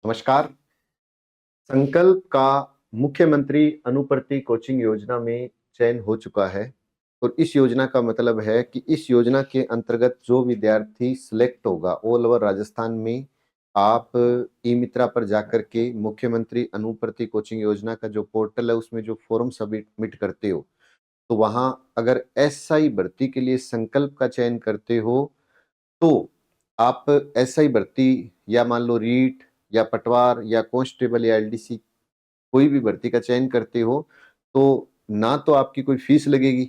नमस्कार। संकल्प का मुख्यमंत्री अनुप्रति कोचिंग योजना में चयन हो चुका है और इस योजना का मतलब है कि इस योजना के अंतर्गत जो विद्यार्थी सिलेक्ट होगा ऑल ओवर राजस्थान में, आप ई मित्रा पर जाकर के मुख्यमंत्री अनुप्रति कोचिंग योजना का जो पोर्टल है उसमें जो फॉर्म सबमिट करते हो, तो वहाँ अगर एसआई भर्ती के लिए संकल्प का चयन करते हो तो आप एसआई भर्ती या मान लो रीट या पटवार या कांस्टेबल या एलडीसी कोई भी भर्ती का चयन करते हो तो ना तो आपकी कोई फीस लगेगी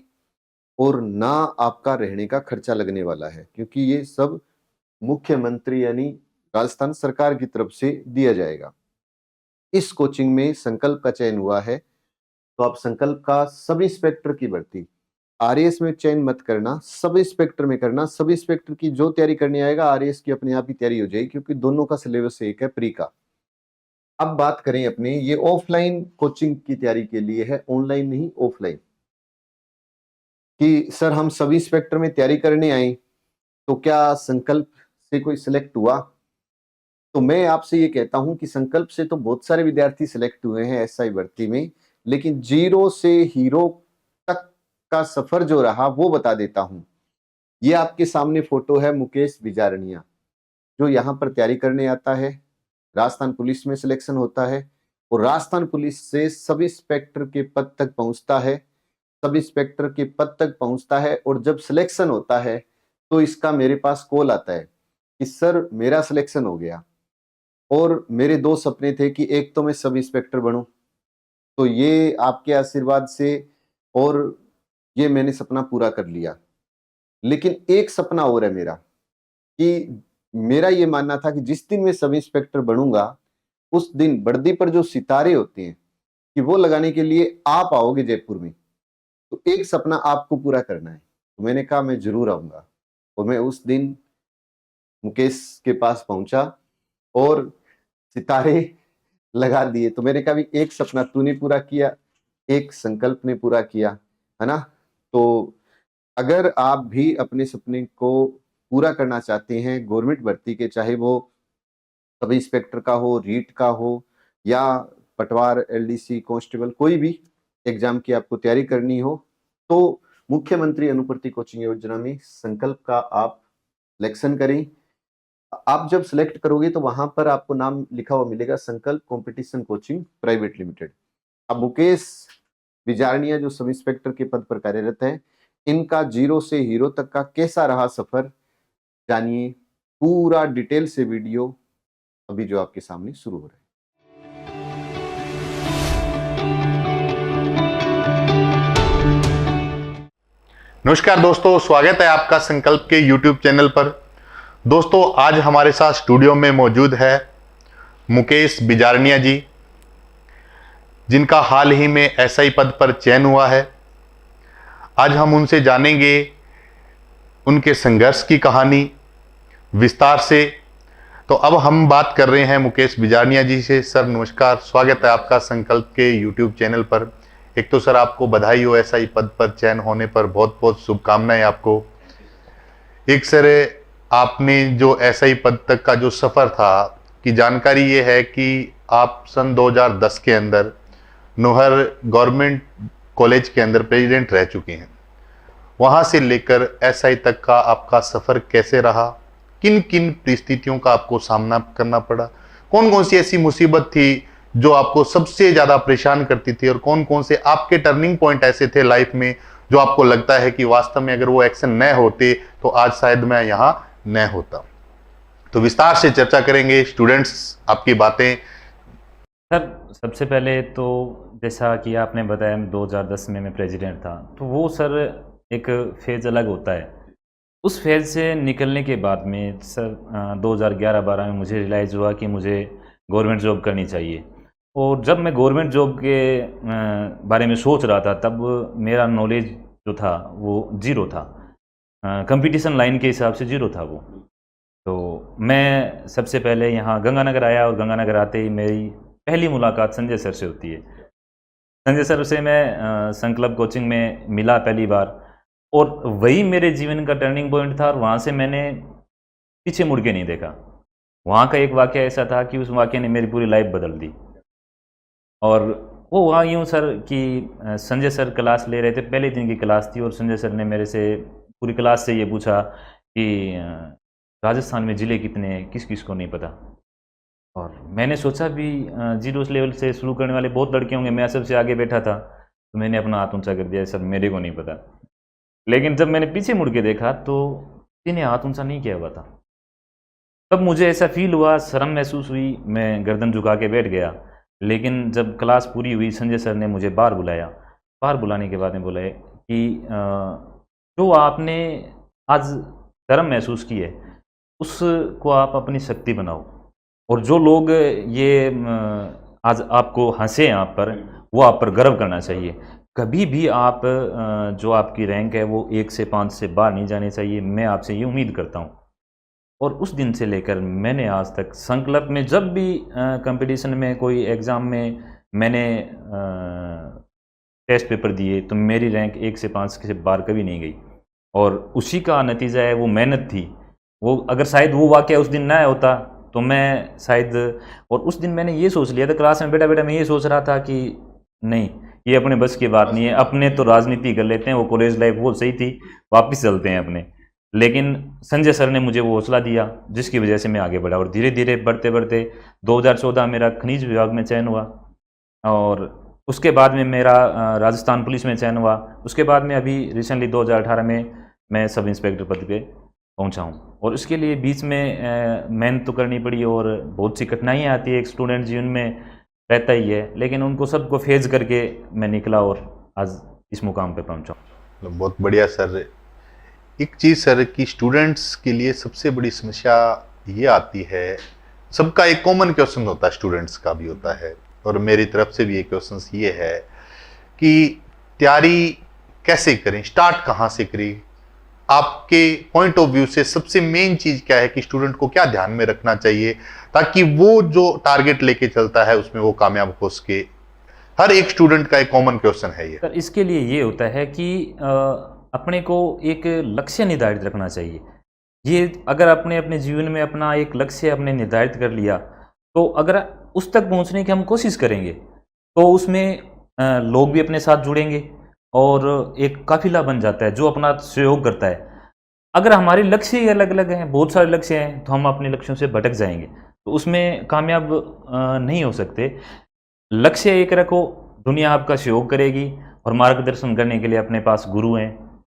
और ना आपका रहने का खर्चा लगने वाला है, क्योंकि ये सब मुख्यमंत्री यानी राजस्थान सरकार की तरफ से दिया जाएगा। इस कोचिंग में संकल्प का चयन हुआ है तो आप संकल्प का सब इंस्पेक्टर की भर्ती आरएएस में चयन मत करना, सब इंस्पेक्टर में करना। सब इंस्पेक्टर की जो तैयारी करने आएगा आरएएस की अपने आप ही तैयारी हो जाएगी, क्योंकि दोनों का सिलेबस एक है प्री का। अब बात करें अपने ये ऑफलाइन कोचिंग की तैयारी के लिए है, ऑनलाइन नहीं ऑफलाइन। कि सर हम सब इंस्पेक्टर में तैयारी करने आए तो क्या संकल्प से कोई सिलेक्ट हुआ? तो मैं आपसे ये कहता हूं कि संकल्प से तो बहुत सारे विद्यार्थी सिलेक्ट हुए हैं एसआई भर्ती में, लेकिन जीरो से हीरो तक का सफर जो रहा वो बता देता हूं। ये आपके सामने फोटो है मुकेश बिजारनिया, जो यहाँ पर तैयारी करने आता है, राजस्थान पुलिस में सिलेक्शन होता है और राजस्थान पुलिस से सब इंस्पेक्टर के पद तक पहुंचता है। सब इंस्पेक्टर के पद तक पहुंचता है और जब सिलेक्शन होता है तो इसका मेरे पास कॉल आता है कि सर मेरा सिलेक्शन हो गया और मेरे दो सपने थे कि एक तो मैं सब इंस्पेक्टर बनूं, तो ये आपके आशीर्वाद से और ये मैंने सपना पूरा कर लिया। लेकिन एक सपना और है मेरा कि मेरा ये मानना था कि जिस दिन मैं सब इंस्पेक्टर बनूंगा उस दिन वर्दी पर जो सितारे होते हैं कि वो लगाने के लिए आप आओगे जयपुर में, तो एक सपना आपको पूरा करना है। तो मैंने कहा मैं जरूर आऊंगा और मैं उस दिन मुकेश के पास पहुंचा और सितारे लगा दिए। तो मैंने कहा भी एक सपना तूने पूरा किया, एक संकल्प ने पूरा किया, है ना। तो अगर आप भी अपने सपने को पूरा करना चाहते हैं गवर्नमेंट भर्ती के, चाहे वो सब इंस्पेक्टर का हो, रीट का हो या पटवार, एलडीसी, कांस्टेबल, कोई भी एग्जाम की आपको तैयारी करनी हो, तो मुख्यमंत्री अनुप्रति कोचिंग योजना में संकल्प का आप सिलेक्शन करें। आप जब सिलेक्ट करोगे तो वहां पर आपको नाम लिखा हुआ मिलेगा संकल्प कंपटीशन कोचिंग प्राइवेट लिमिटेड। अब मुकेश बिजारनिया जो सब इंस्पेक्टर के पद पर कार्यरत है, इनका जीरो से हीरो तक का कैसा रहा सफर, जानिए पूरा डिटेल से वीडियो अभी जो आपके सामने शुरू हो रहा है। नमस्कार दोस्तों, स्वागत है आपका संकल्प के YouTube चैनल पर। दोस्तों, आज हमारे साथ स्टूडियो में मौजूद है मुकेश बिजारनिया जी, जिनका हाल ही में एसआई पद पर चयन हुआ है। आज हम उनसे जानेंगे उनके संघर्ष की कहानी विस्तार से। तो अब हम बात कर रहे हैं मुकेश बिजारनिया जी से। सर नमस्कार, स्वागत है आपका संकल्प के YouTube चैनल पर। एक तो सर आपको बधाई हो एसआई पद पर चयन होने पर, बहुत बहुत शुभकामनाएं आपको। एक सर आपने जो एसआई पद तक का जो सफर था की जानकारी ये है कि आप सन 2010 के अंदर नोहर गवर्नमेंट कॉलेज के अंदर प्रेसिडेंट रह चुके हैं। वहां से लेकर एसआई तक का आपका सफर कैसे रहा, किन किन परिस्थितियों का आपको सामना करना पड़ा, कौन कौन सी ऐसी मुसीबत थी जो आपको सबसे ज्यादा परेशान करती थी और कौन कौन से आपके टर्निंग पॉइंट ऐसे थे लाइफ में जो आपको लगता है कि वास्तव में अगर वो एक्शन न होते तो आज शायद मैं यहाँ न होता। तो विस्तार से चर्चा करेंगे स्टूडेंट्स आपकी बातें। सर सबसे पहले तो जैसा कि आपने बताया 2010 में मैं प्रेसिडेंट था, तो वो सर एक फेज़ अलग होता है। उस फेज़ से निकलने के बाद में सर 2011-12 में मुझे रियलाइज़ हुआ कि मुझे गवर्नमेंट जॉब करनी चाहिए। और जब मैं गवर्नमेंट जॉब के बारे में सोच रहा था तब मेरा नॉलेज जो था वो ज़ीरो था, कंपटीशन लाइन के हिसाब से ज़ीरो था वो। तो मैं सबसे पहले यहाँ गंगानगर आया और गंगानगर आते ही मेरी पहली मुलाकात संजय सर से होती है। संजय सर से मैं संकल्प कोचिंग में मिला पहली बार और वही मेरे जीवन का टर्निंग पॉइंट था और वहाँ से मैंने पीछे मुड़ के नहीं देखा। वहाँ का एक वाक़या ऐसा था कि उस वाक़ये ने मेरी पूरी लाइफ बदल दी। और वो हुआ यूँ सर कि संजय सर क्लास ले रहे थे, पहले दिन की क्लास थी और संजय सर ने मेरे से पूरी क्लास से ये पूछा कि राजस्थान में ज़िले कितने हैं, किस-किस को नहीं पता? और मैंने सोचा भी ज़ीरो लेवल से शुरू करने वाले बहुत लड़के होंगे, मैं सबसे आगे बैठा था, तो मैंने अपना हाथ ऊँचा कर दिया, सर मेरे को नहीं पता। लेकिन जब मैंने पीछे मुड़ के देखा तो किसी ने हाथ ऊँचा नहीं किया हुआ था। तब मुझे ऐसा फ़ील हुआ, शर्म महसूस हुई, मैं गर्दन झुका के बैठ गया। लेकिन जब क्लास पूरी हुई, संजय सर ने मुझे बाहर बुलाया। बाहर बुलाने के बाद में बोले कि जो आपने आज शर्म महसूस की है, उसको आप अपनी शक्ति बनाओ। और जो लोग ये आज आपको हँसे आप पर, वो आप पर गर्व करना चाहिए। कभी भी आप जो आपकी रैंक है वो 1 से 5 से बाहर नहीं जानी चाहिए, मैं आपसे ये उम्मीद करता हूँ। और उस दिन से लेकर मैंने आज तक संकल्प में जब भी कंपटीशन में कोई एग्ज़ाम में मैंने टेस्ट पेपर दिए तो मेरी रैंक 1 से 5 से बाहर कभी नहीं गई। और उसी का नतीजा है वो मेहनत थी। वो अगर शायद वो वाक़या उस दिन ना होता तो मैं शायद, और उस दिन मैंने ये सोच लिया था क्लास में बैठा-बैठा, मैं ये सोच रहा था कि नहीं, ये अपने बस की बात नहीं है, अपने तो राजनीति कर लेते हैं, वो कॉलेज लाइफ वो सही थी, वापस चलते हैं अपने। लेकिन संजय सर ने मुझे वो हौसला दिया जिसकी वजह से मैं आगे बढ़ा और धीरे-धीरे बढ़ते-बढ़ते 2014 मेरा खनिज विभाग में चयन हुआ और उसके बाद में मेरा राजस्थान पुलिस में चयन हुआ। उसके बाद में अभी रिसेंटली 2018 में मैं सब इंस्पेक्टर पद पे पहुंचा हूं। और इसके लिए बीच में मेहनत तो करनी पड़ी और बहुत सी कठिनाइयाँ आती है, एक स्टूडेंट जीवन में रहता ही है, लेकिन उनको सबको फेज करके मैं निकला और आज इस मुकाम पे पहुंचा। बहुत बढ़िया सर। एक चीज़ सर कि स्टूडेंट्स के लिए सबसे बड़ी समस्या ये आती है, सबका एक कॉमन क्वेश्चन होता है, स्टूडेंट्स का भी होता है और मेरी तरफ से भी एक क्वेश्चन ये है कि तैयारी कैसे करें, स्टार्ट कहाँ से करें? आपके पॉइंट ऑफ व्यू से सबसे मेन चीज़ क्या है कि स्टूडेंट को क्या ध्यान में रखना चाहिए ताकि वो जो टारगेट लेके चलता है उसमें वो कामयाब हो सके? हर एक स्टूडेंट का एक कॉमन क्वेश्चन है ये। सर इसके लिए ये होता है कि अपने को एक लक्ष्य निर्धारित रखना चाहिए। ये अगर आपने अपने जीवन में अपना एक लक्ष्य अपने निर्धारित कर लिया तो अगर उस तक पहुंचने की हम कोशिश करेंगे तो उसमें लोग भी अपने साथ जुड़ेंगे और एक काफिला बन जाता है जो अपना सहयोग करता है। अगर हमारे लक्ष्य ही अलग अलग हैं, बहुत सारे लक्ष्य हैं, तो हम अपने लक्ष्यों से भटक जाएंगे, तो उसमें कामयाब नहीं हो सकते। लक्ष्य एक रखो, दुनिया आपका सहयोग करेगी और मार्गदर्शन करने के लिए अपने पास गुरु हैं,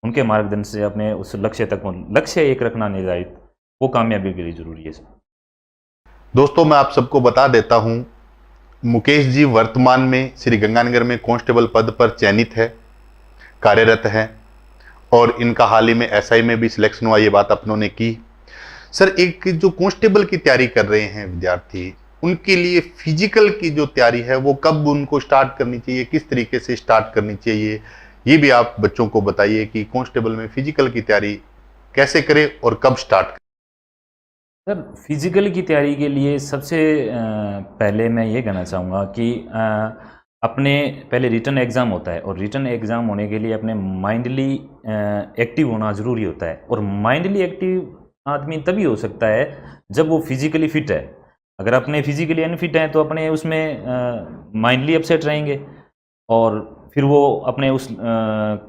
उनके मार्गदर्शन से अपने उस लक्ष्य तक लक्ष्य एक रखना निर्धारित, वो कामयाबी के लिए जरूरी है। दोस्तों मैं आप सबको बता देता हूं, मुकेश जी वर्तमान में श्री गंगानगर में कांस्टेबल पद पर चयनित है, कार्यरत है और इनका हाल ही में एसआई में भी सिलेक्शन हुआ, ये बात अपनों ने की। सर एक जो कांस्टेबल की तैयारी कर रहे हैं विद्यार्थी, उनके लिए फिजिकल की जो तैयारी है वो कब उनको स्टार्ट करनी चाहिए, किस तरीके से स्टार्ट करनी चाहिए, ये भी आप बच्चों को बताइए कि कांस्टेबल में फिजिकल की तैयारी कैसे करें और कब स्टार्ट करें। सर फिजिकल की तैयारी के लिए सबसे पहले मैं ये कहना चाहूँगा कि अपने पहले रिटन एग्ज़ाम होता है और रिटन एग्ज़ाम होने के लिए अपने माइंडली एक्टिव होना ज़रूरी होता है। और माइंडली एक्टिव आदमी तभी हो सकता है जब वो फिजिकली फिट है। अगर अपने फिजिकली अनफिट हैं तो अपने उसमें माइंडली अपसेट रहेंगे और फिर वो अपने उस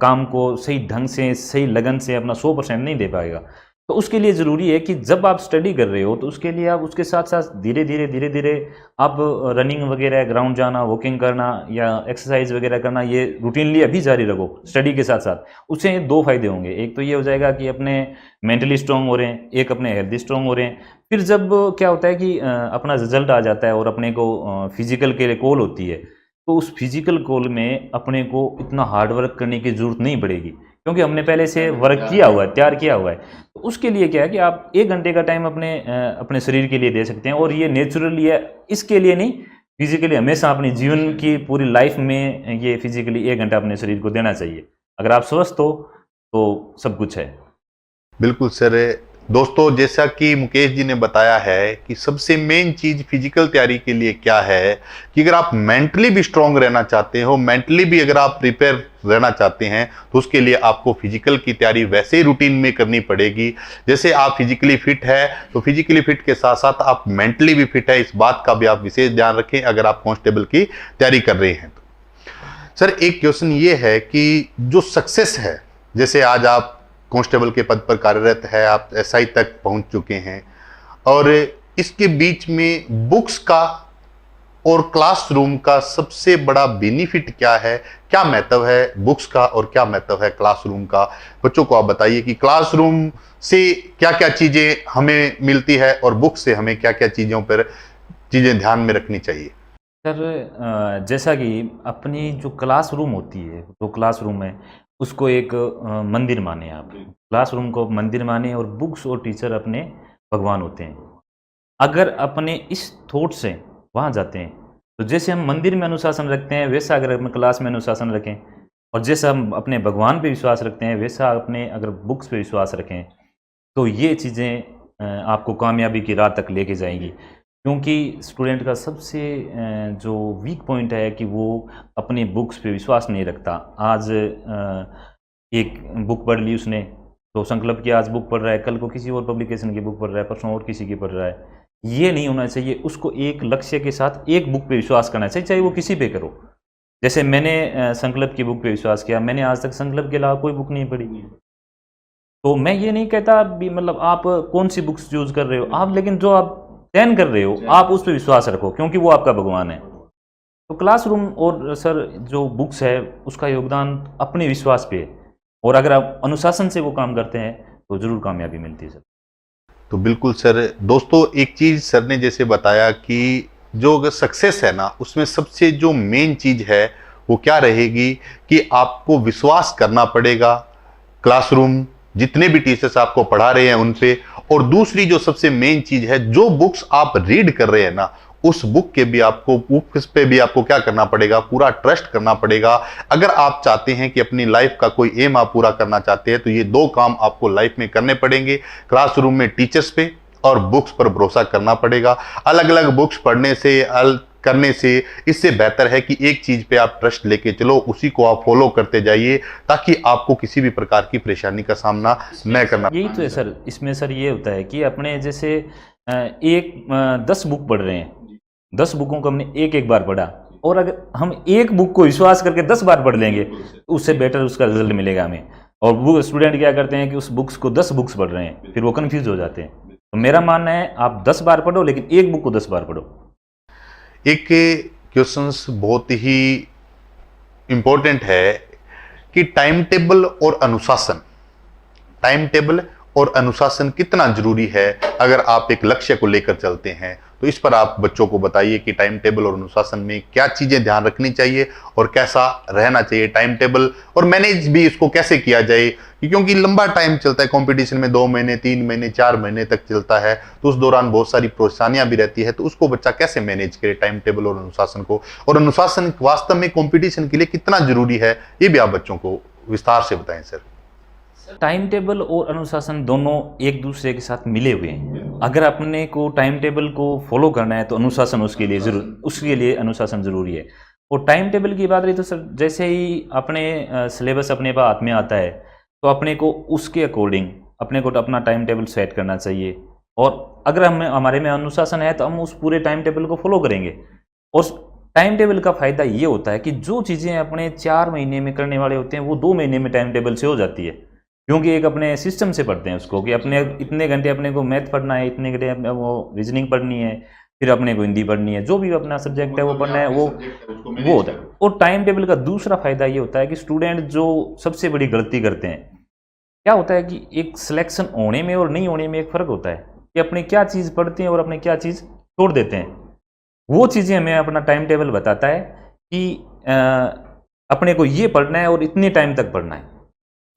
काम को सही ढंग से, सही लगन से अपना 100% नहीं दे पाएगा। तो उसके लिए ज़रूरी है कि जब आप स्टडी कर रहे हो तो उसके लिए आप उसके साथ साथ धीरे धीरे आप रनिंग वगैरह, ग्राउंड जाना, वॉकिंग करना या एक्सरसाइज वगैरह करना, ये रूटीनली अभी जारी रखो स्टडी के साथ साथ। उससे दो फायदे होंगे, एक तो ये हो जाएगा कि अपने मेंटली स्ट्रांग हो रहे हैं, एक अपने हेल्थी स्ट्रांग हो रहे हैं। फिर जब क्या होता है कि अपना रिजल्ट आ जाता है और अपने को फिजिकल के लिए कॉल होती है, तो उस फिजिकल कॉल में अपने को इतना हार्ड वर्क करने की ज़रूरत नहीं पड़ेगी क्योंकि हमने पहले से वर्क किया हुआ है, तैयार किया हुआ है। तो उसके लिए क्या है कि आप 1 घंटे का टाइम अपने शरीर के लिए दे सकते हैं और ये नेचुरली है, इसके लिए नहीं, फिजिकली हमेशा अपने जीवन की पूरी लाइफ में ये फिजिकली 1 घंटा अपने शरीर को देना चाहिए। अगर आप स्वस्थ हो तो सब कुछ है। बिल्कुल सर, दोस्तों, जैसा कि मुकेश जी ने बताया है कि सबसे मेन चीज फिजिकल तैयारी के लिए क्या है कि अगर आप मेंटली भी स्ट्रांग रहना चाहते हो, मेंटली भी अगर आप प्रिपेयर रहना चाहते हैं, तो उसके लिए आपको फिजिकल की तैयारी वैसे ही रूटीन में करनी पड़ेगी। जैसे आप फिजिकली फिट है, तो फिजिकली फिट के साथ साथ आप मेंटली भी फिट है, इस बात का भी आप विशेष ध्यान रखें अगर आप कांस्टेबल की तैयारी कर रहे हैं तो। सर, एक क्वेश्चन ये है कि जो सक्सेस है, जैसे आज आप कांस्टेबल के पद पर कार्यरत है, आप एसआई तक पहुंच चुके हैं, और इसके बीच में बुक्स का और क्लासरूम का सबसे बड़ा बेनिफिट क्या है, क्या महत्व है बुक्स का और क्या महत्व है क्लासरूम का? बच्चों को आप बताइए कि क्लासरूम से क्या क्या चीजें हमें मिलती है और बुक से हमें क्या क्या चीजें ध्यान में रखनी चाहिए। सर, जैसा कि अपनी जो क्लासरूम होती है, जो क्लासरूम है उसको एक मंदिर माने आप। क्लासरूम को मंदिर माने और बुक्स और टीचर अपने भगवान होते हैं। अगर अपने इस थॉट से वहाँ जाते हैं तो जैसे हम मंदिर में अनुशासन रखते हैं, वैसा अगर अपने क्लास में अनुशासन रखें, और जैसा हम अपने भगवान पे विश्वास रखते हैं, वैसा अपने अगर बुक्स पे विश्वास रखें, तो ये चीज़ें आपको कामयाबी की राह तक लेके जाएंगी। क्योंकि स्टूडेंट का सबसे जो वीक पॉइंट है कि वो अपने बुक्स पे विश्वास नहीं रखता। आज एक बुक पढ़ ली उसने, तो संकल्प की आज बुक पढ़ रहा है, कल को किसी और पब्लिकेशन की बुक पढ़ रहा है, परसों और किसी की पढ़ रहा है। ये नहीं होना चाहिए। उसको एक लक्ष्य के साथ एक बुक पे विश्वास करना चाहिए, चाहे वो किसी पे करो। जैसे मैंने संकल्प की बुक पे विश्वास किया, मैंने आज तक संकल्प के अलावा कोई बुक नहीं पढ़ी। तो मैं ये नहीं कहता भी मतलब आप कौन सी बुक्स यूज कर रहे हो आप, लेकिन जो आप चयन कर रहे हो आप उस पर विश्वास रखो, क्योंकि वो आपका भगवान है। तो क्लासरूम और सर जो बुक्स है उसका योगदान अपने विश्वास पे है, और अगर आप अनुशासन से वो काम करते हैं तो जरूर कामयाबी मिलती है सर। तो बिल्कुल सर। दोस्तों, एक चीज सर ने जैसे बताया कि जो सक्सेस है ना, उसमें सबसे जो मेन चीज है वो क्या रहेगी कि आपको विश्वास करना पड़ेगा क्लासरूम, जितने भी टीचर्स आपको पढ़ा रहे हैं उन पे। और दूसरी जो सबसे मेन चीज है, जो बुक्स आप रीड कर रहे हैं ना, उस बुक पे भी आपको क्या करना पड़ेगा, पूरा ट्रस्ट करना पड़ेगा। अगर आप चाहते हैं कि अपनी लाइफ का कोई एम आप पूरा करना चाहते हैं, तो ये दो काम आपको लाइफ में करने पड़ेंगे। क्लासरूम में टीचर्स पे और बुक्स पर भरोसा करना पड़ेगा। अलग अलग बुक्स पढ़ने से करने से इससे बेहतर है कि एक चीज पे आप ट्रस्ट लेके चलो, उसी को आप फॉलो करते जाइए, ताकि आपको किसी भी प्रकार की परेशानी का सामना न करना। यही तो है सर। इसमें सर ये होता है कि अपने जैसे 10 बुक पढ़ रहे हैं, 10 बुकों को हमने एक बार पढ़ा, और अगर हम एक बुक को विश्वास करके 10 बार पढ़ लेंगे तो उससे बेटर उसका रिजल्ट मिलेगा हमें। और वो स्टूडेंट क्या करते हैं कि उस बुक्स को 10 बुक्स पढ़ रहे हैं, फिर वो कंफ्यूज हो जाते हैं। तो मेरा मानना है आप 10 बार पढ़ो, लेकिन एक बुक को 10 बार पढ़ो। एक क्वेश्चंस बहुत ही इंपॉर्टेंट है कि टाइम टेबल और अनुशासन कितना जरूरी है अगर आप एक लक्ष्य को लेकर चलते हैं। तो इस पर आप बच्चों को बताइए कि टाइम टेबल और अनुशासन में क्या चीजें ध्यान रखनी चाहिए और कैसा रहना चाहिए टाइम टेबल, और मैनेज भी इसको कैसे किया जाए, क्योंकि लंबा टाइम चलता है कंपटीशन में, 2 महीने 3 महीने 4 महीने तक चलता है, तो उस दौरान बहुत सारी परेशानियां भी रहती है। तो उसको बच्चा कैसे मैनेज करे टाइम टेबल और अनुशासन को, और अनुशासन वास्तव में कंपटीशन के लिए कितना जरूरी है, ये भी आप बच्चों को विस्तार से बताएं सर। टाइम टेबल और अनुशासन दोनों एक दूसरे के साथ मिले हुए हैं। अगर अपने को टाइम टेबल को फॉलो करना है तो अनुशासन उसके लिए अनुशासन जरूरी है। और टाइम टेबल की बात रही तो सर, जैसे ही अपने सिलेबस अपने पास हाथ में आता है तो अपने को उसके अकॉर्डिंग अपने को अपना टाइम टेबल सेट करना चाहिए। और अगर हमारे में अनुशासन है तो हम उस पूरे टाइम टेबल को फॉलो करेंगे। और टाइम टेबल का फायदा ये होता है कि जो चीज़ें अपने 4 महीने में करने वाले होते हैं वो 2 महीने में टाइम टेबल से हो जाती है, क्योंकि एक अपने सिस्टम से पढ़ते हैं उसको कि अपने इतने घंटे अपने को मैथ पढ़ना है, इतने घंटे वो रीजनिंग पढ़नी है, फिर अपने को हिंदी पढ़नी है, जो भी अपना सब्जेक्ट है वो पढ़ना है, वो होता है। और टाइम टेबल का दूसरा फायदा ये होता है कि स्टूडेंट जो सबसे बड़ी गलती करते हैं, क्या होता है कि एक सिलेक्शन होने में और नहीं होने में एक फ़र्क होता है कि अपने क्या चीज़ पढ़ते हैं और अपने क्या चीज़ छोड़ देते हैं। वो चीज़ें हमें अपना टाइम टेबल बताता है कि अपने को ये पढ़ना है और इतने टाइम तक पढ़ना है।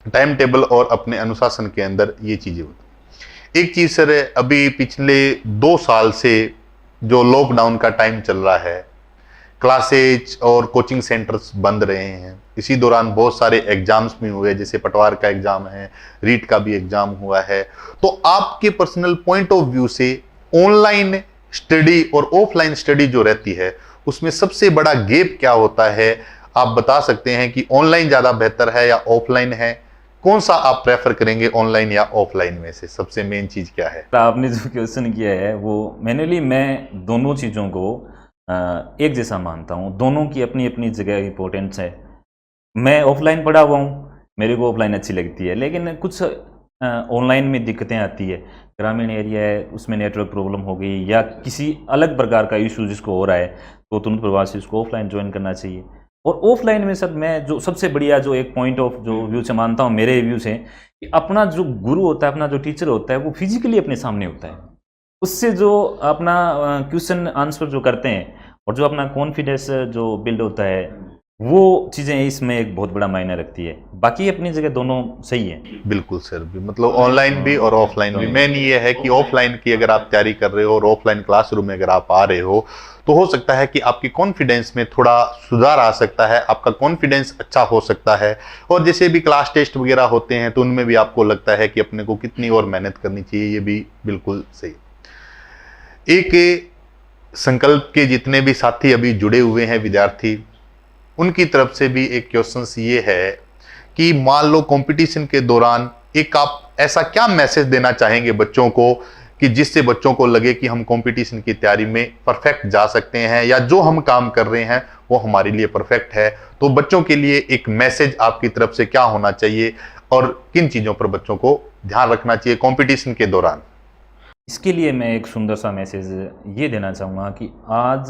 टाइम टेबल और अपने अनुशासन के अंदर ये चीजें होती। एक चीज सर, अभी पिछले 2 साल से जो लॉकडाउन का टाइम चल रहा है, क्लासेज और कोचिंग सेंटर्स बंद रहे हैं। इसी दौरान बहुत सारे एग्जाम्स भी हुए, जैसे पटवार का एग्जाम है, रीट का भी एग्जाम हुआ है। तो आपके पर्सनल पॉइंट ऑफ व्यू से ऑनलाइन स्टडी और ऑफलाइन स्टडी जो रहती है उसमें सबसे बड़ा गैप क्या होता है? आप बता सकते हैं कि ऑनलाइन ज्यादा बेहतर है या ऑफलाइन है? कौन सा आप प्रेफर करेंगे, ऑनलाइन या ऑफलाइन में से सबसे मेन चीज क्या है? आपने जो क्वेश्चन किया है वो मैनुअली मैं दोनों चीज़ों को एक जैसा मानता हूँ। दोनों की अपनी अपनी जगह इंपॉर्टेंस है। मैं ऑफलाइन पढ़ा हुआ हूँ, मेरे को ऑफलाइन अच्छी लगती है, लेकिन कुछ ऑनलाइन में दिक्कतें आती है। ग्रामीण एरिया है, उसमें नेटवर्क प्रॉब्लम हो गई या किसी अलग प्रकार का इशू जिसको हो रहा है, तो तुरंत प्रभाव से उसको ऑफलाइन ज्वाइन करना चाहिए। और ऑफलाइन में सर मैं जो सबसे बढ़िया जो एक पॉइंट ऑफ जो व्यू से मानता हूँ, मेरे व्यू से, कि अपना जो गुरु होता है, अपना जो टीचर होता है, वो फिजिकली अपने सामने होता है। उससे जो अपना क्वेश्चन आंसर जो करते हैं और जो अपना कॉन्फिडेंस जो बिल्ड होता है, वो चीज़ें इसमें एक बहुत बड़ा मायने रखती है। बाकी अपनी जगह दोनों सही है। बिल्कुल सर, भी मतलब ऑनलाइन भी और ऑफलाइन भी। मेन ये है कि ऑफलाइन की अगर आप तैयारी कर रहे हो और ऑफलाइन क्लासरूम में अगर आप आ रहे हो तो हो सकता है कि आपकी कॉन्फिडेंस में थोड़ा सुधार आ सकता है, आपका कॉन्फिडेंस अच्छा हो सकता है। और जैसे भी क्लास टेस्ट वगैरह होते हैं तो उनमें भी आपको लगता है कि अपने को कितनी और मेहनत करनी चाहिए, ये भी बिल्कुल सही। एक संकल्प के जितने भी साथी अभी जुड़े हुए हैं विद्यार्थी, उनकी तरफ से भी एक क्वेश्चन ये है कि मान लो कंपटीशन के दौरान एक आप ऐसा क्या मैसेज देना चाहेंगे बच्चों को कि जिससे बच्चों को लगे कि हम कंपटीशन की तैयारी में परफेक्ट जा सकते हैं या जो हम काम कर रहे हैं वो हमारे लिए परफेक्ट है। तो बच्चों के लिए एक मैसेज आपकी तरफ से क्या होना चाहिए और किन चीज़ों पर बच्चों को ध्यान रखना चाहिए कंपटीशन के दौरान? इसके लिए मैं एक सुंदर सा मैसेज ये देना चाहूँगा कि आज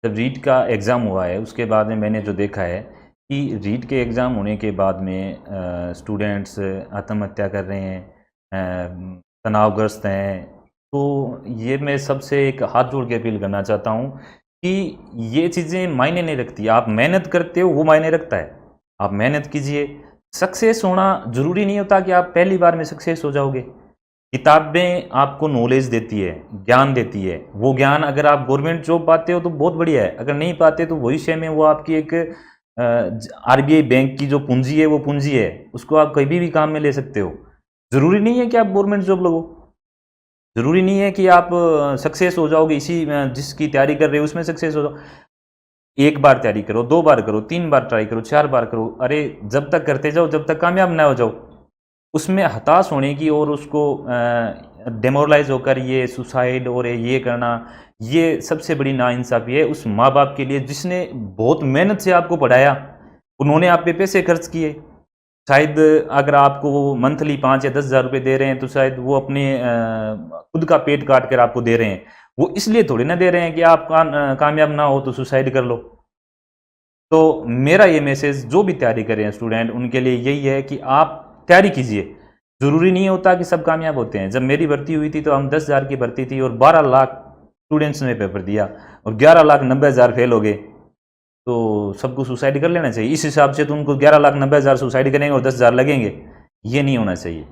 जब रीट का एग्ज़ाम हुआ है, उसके बाद में मैंने जो देखा है कि रीट के एग्ज़ाम होने के बाद में स्टूडेंट्स आत्महत्या कर रहे हैं, तनावग्रस्त हैं। तो ये मैं सबसे एक हाथ जोड़ के अपील करना चाहता हूँ कि ये चीज़ें मायने नहीं रखती। आप मेहनत करते हो वो मायने रखता है। आप मेहनत कीजिए। सक्सेस होना ज़रूरी नहीं होता कि आप पहली बार में सक्सेस हो जाओगे। किताबें आपको नॉलेज देती है, ज्ञान देती है। वो ज्ञान अगर आप गवर्नमेंट जॉब पाते हो तो बहुत बढ़िया है, अगर नहीं पाते तो भविष्य में वो आपकी एक आरबीआई बैंक की जो पूंजी है वो पूंजी है, उसको आप कभी भी काम में ले सकते हो। ज़रूरी नहीं है कि आप गवर्नमेंट जॉब लगो, ज़रूरी नहीं है कि आप सक्सेस हो जाओगे इसी जिसकी तैयारी कर रहे हो उसमें सक्सेस हो जाओ। एक बार तैयारी करो, 2 बार करो, 3 बार ट्राई करो, 4 बार करो। अरे जब तक करते जाओ जब तक कामयाब ना हो जाओ। उसमें हताश होने की और उसको डेमोरलाइज होकर ये सुसाइड और ये करना, ये सबसे बड़ी नाइंसाफ़ी है उस माँ बाप के लिए जिसने बहुत मेहनत से आपको पढ़ाया। उन्होंने आप पे पैसे खर्च किए। शायद अगर आपको वो मंथली 5 या 10 हज़ार रुपये दे रहे हैं तो शायद वो अपने खुद का पेट काट कर आपको दे रहे हैं। वो इसलिए थोड़ी ना दे रहे हैं कि आप कामयाब ना हो तो सुसाइड कर लो। तो मेरा ये मैसेज जो भी तैयारी कर रहे हैं स्टूडेंट, उनके लिए यही है कि आप तैयारी कीजिए। ज़रूरी नहीं होता कि सब कामयाब होते हैं। जब मेरी भर्ती हुई थी तो हम 10 हज़ार की भर्ती थी और 12 लाख स्टूडेंट्स ने पेपर दिया और 11,90,000 फेल हो गए। तो सबको सुसाइड कर लेना चाहिए? इस हिसाब से तो उनको 11,90,000 सुसाइड करेंगे और 10 हज़ार लगेंगे, ये नहीं होना चाहिए।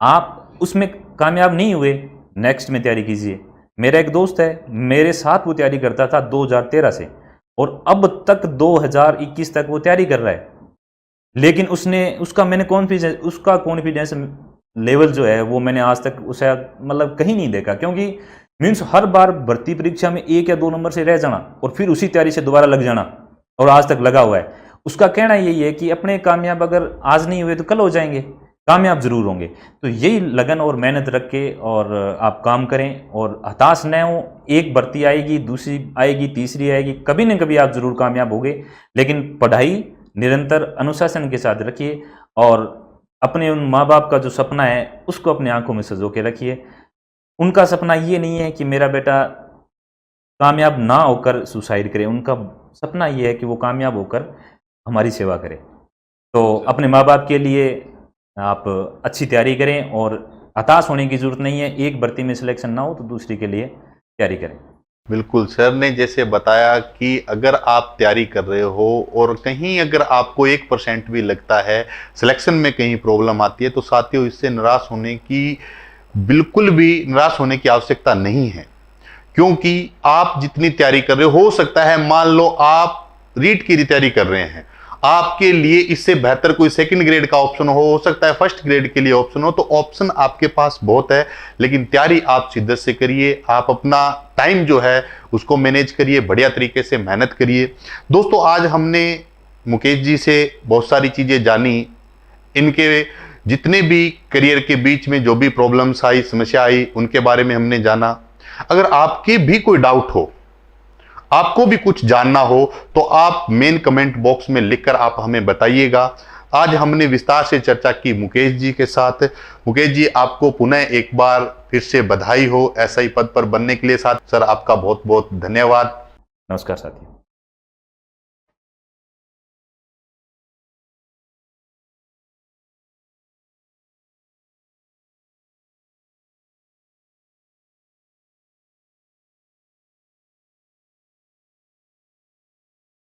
आप उसमें कामयाब नहीं हुए, नेक्स्ट में तैयारी कीजिए। मेरा एक दोस्त है, मेरे साथ वो तैयारी करता था 2013 से और अब तक 2021 तक वो तैयारी कर रहा है। लेकिन उसका कॉन्फिडेंस लेवल जो है वो मैंने आज तक उसे मतलब कहीं नहीं देखा। क्योंकि मीन्स हर बार भर्ती परीक्षा में 1 या 2 नंबर से रह जाना और फिर उसी तैयारी से दोबारा लग जाना, और आज तक लगा हुआ है। उसका कहना यही है कि अपने कामयाब अगर आज नहीं हुए तो कल हो जाएंगे, कामयाब जरूर होंगे। तो यही लगन और मेहनत रख के और आप काम करें और हताश न हो। एक भर्ती आएगी, दूसरी आएगी, तीसरी आएगी, कभी न कभी आप जरूर कामयाब होंगे। लेकिन पढ़ाई निरंतर अनुशासन के साथ रखिए और अपने उन माँ बाप का जो सपना है उसको अपने आंखों में सजो के रखिए। उनका सपना ये नहीं है कि मेरा बेटा कामयाब ना होकर सुसाइड करे, उनका सपना ये है कि वो कामयाब होकर हमारी सेवा करे। तो अपने माँ बाप के लिए आप अच्छी तैयारी करें और हताश होने की ज़रूरत नहीं है। एक भर्ती में सिलेक्शन ना हो तो दूसरी के लिए तैयारी करें। बिल्कुल, सर ने जैसे बताया कि अगर आप तैयारी कर रहे हो और कहीं अगर आपको 1% भी लगता है सिलेक्शन में कहीं प्रॉब्लम आती है तो साथियों इससे निराश होने की आवश्यकता नहीं है। क्योंकि आप जितनी तैयारी कर रहे हो सकता है मान लो आप रीट की तैयारी कर रहे हैं, आपके लिए इससे बेहतर कोई सेकंड ग्रेड का ऑप्शन हो सकता है फर्स्ट ग्रेड के लिए ऑप्शन हो, तो ऑप्शन आपके पास बहुत है, लेकिन तैयारी आप शिद्दत से करिए, आप अपना टाइम जो है उसको मैनेज करिए, बढ़िया तरीके से मेहनत करिए। दोस्तों आज हमने मुकेश जी से बहुत सारी चीजें जानी, इनके जितने भी करियर के बीच में जो भी प्रॉब्लम्स आई, समस्या आई, उनके बारे में हमने जाना। अगर आपके भी कोई डाउट हो, आपको भी कुछ जानना हो, तो आप मेन कमेंट बॉक्स में लिखकर आप हमें बताइएगा। आज हमने विस्तार से चर्चा की मुकेश जी के साथ। मुकेश जी आपको पुनः एक बार फिर से बधाई हो SI पद पर बनने के लिए। साथ सर आपका बहुत बहुत धन्यवाद। नमस्कार साथी।